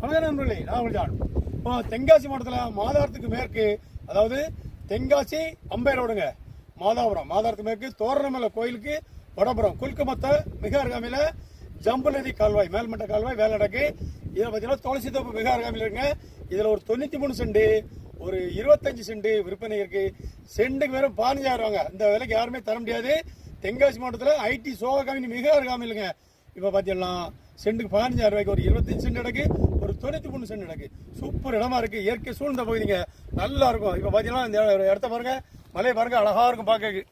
வணக்கம் நண்பர்களே, நான் உங்கள் இப்போ தென்காசி மாவட்டத்தில் மாதாரத்துக்கு மேற்கு, அதாவது தென்காசி அம்பை ரோடுங்க, மாதாரத்துக்கு மேற்கு தோரணமலை கோயிலுக்கு வடபுறம் குல்கமத்த மிக அருகாமையில் ஜம்பு நதி கால்வாய், மேல்மட்ட கால்வாய் வேலை நடக்கு. இதை பார்த்தீங்கன்னா துளசி தோப்பு மிக அருகாமையில் இருக்குங்க. இதில் ஒரு 93 சென்ட், ஒரு 25 சென்ட் விற்பனை இருக்கு. சென்ட்டுக்கு வெறும் 15,000 இந்த விலைக்கு யாருமே தர முடியாது. தென்காசி மாவட்டத்தில் ஐடி சோகா கம்பெனி மிக அருகாமையிலுங்க. இப்போ பார்த்தீங்கன்னா சென்ட்டுக்கு 15,000 ஒரு 25 சென்ட் இடக்கு, ஒரு 93 சென்ட் இடக்கு. சூப்பர் இடமா இருக்கு, இயற்கை சூழ்ந்த பகுதிங்க, நல்லா இருக்கும். இப்போ பார்த்தீங்கன்னா இந்த இடத்த பாருங்க, மலையை பாருங்க, அழகா இருக்கும் பார்க்க.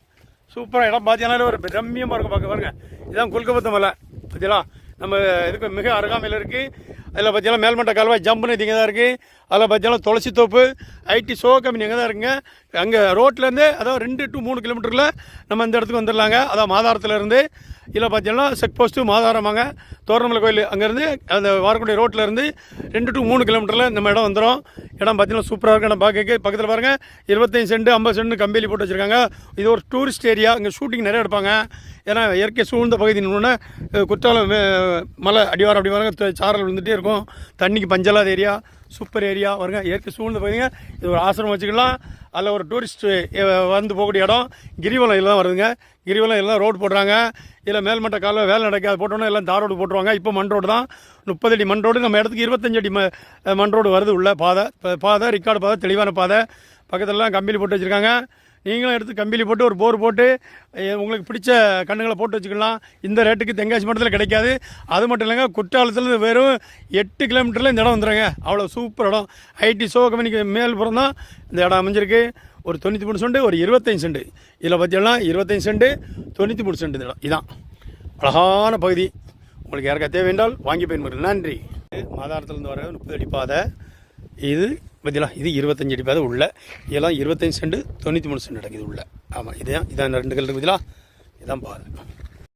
சூப்பராக இடம் பார்த்தீங்கன்னா ஒரு ரம்மியமாக இருக்கும் பார்க்க பாருங்க. இதுதான் குல்கபத்த மலை பார்த்தீங்களா, நம்ம இதுக்கு மிக அருகாமையில் இருக்கு. அதில் பார்த்தீங்கன்னா மேல்மட்ட கால்வாய் ஜம்பு நதி இங்கே தான் இருக்குது. அதில் பார்த்தீங்கன்னா துளசி தோப்பு ஐடி சோ கம்பெனி அங்கே தான் இருக்குங்க. அங்கே ரோட்லேருந்து அதாவது 2 to 3 கிலோமீட்டரில் நம்ம இந்த இடத்துக்கு வந்துடலாங்க. அதான் மாதாரத்துலேருந்து. இதில் பார்த்தீங்கன்னா செக் போஸ்ட்டு மாதாரமாங்க, தோரணமலை கோயில் அங்கேருந்து அந்த வாரக்குடி ரோட்லேருந்து 2 to 3 கிலோமீட்டரில் நம்ம இடம் வந்துடும். இடம் பார்த்தீங்கன்னா சூப்பராக இருக்கும். இடம் பார்க்க பக்கத்தில் பாருங்கள், 25 சென்ட் 50 சென்ட் கம்பெனி போட்டு வச்சுருக்காங்க. இது ஒரு டூரிஸ்ட் ஏரியா, இங்கே ஷூட்டிங் நிறைய எடுப்பாங்க. ஏன்னா இயற்கை சூழ்ந்த பகுதின்னு குற்றாலம் மலை அடிவாரம் அப்படி பாருங்க, சாரல் விழுந்துகிட்டே இருக்கும். தண்ணிக்கு பஞ்சலாத ஏரியா, சூப்பர் ஏரியா வருங்க, இயற்கை சூழ்ந்த பகுதிங்க. இது ஒரு ஆசிரமம் வச்சுக்கலாம். அதில் ஒரு டூரிஸ்ட்டு வந்து போகக்கூடிய இடம் கிரிவலம் எல்லாம் வருதுங்க. கிரிவலம் எல்லாம் ரோடு போடுறாங்க. இதில் மேல்மட்ட காலம் வேலை நடக்காது, போட்டோன்னா எல்லாம் தார் ரோடு போட்டுருவாங்க. இப்போ மண் ரோடு தான், 30 அடி மண் ரோடு. நம்ம இடத்துக்கு 25 அடி மண் ரோடு வருது. உள்ள பாதை ரிக்கார்டு பாதை, தெளிவான பாதை. பக்கத்துலலாம் கம்பியில் போட்டு வச்சுருக்காங்க. நீங்களும் எடுத்து கம்பியில் போட்டு ஒரு போர் போட்டு உங்களுக்கு பிடிச்ச கண்ணுங்களை போட்டு வச்சுக்கலாம். இந்த ரேட்டுக்கு தென்காசி மாவட்டத்தில் கிடைக்காது. அது மட்டும் இல்லைங்க, குற்றாலத்தில் வெறும் 8 கிலோமீட்டரில் இந்த இடம் வந்துடுங்க. அவ்வளோ சூப்பர் இடம். ஐடி சோ கம்பெனிக்கு மேல்புறம் தான் இந்த இடம் அமைஞ்சிருக்கு. ஒரு 93 சென்ட், ஒரு 25 சென்ட். இதில் பார்த்தீங்கன்னா 25 சென்ட் 93 சென்ட் இந்த இடம். இதான் அழகான பகுதி. உங்களுக்கு யாருக்கா தேவை என்றால் வாங்கி பயன்படுங்கள். நன்றி. மாதாரத்துலேருந்து வர 30 அடி பாதை. இது பார்த்தீங்களா, இது 25 அடி பாதை உள்ள. இதெல்லாம் 25 சென்ட் 93 சென்ட் நடக்குது உள்ள. ஆமாம், இதான் 2 கல் இருக்குதுங்களா, இதுதான் பாதை.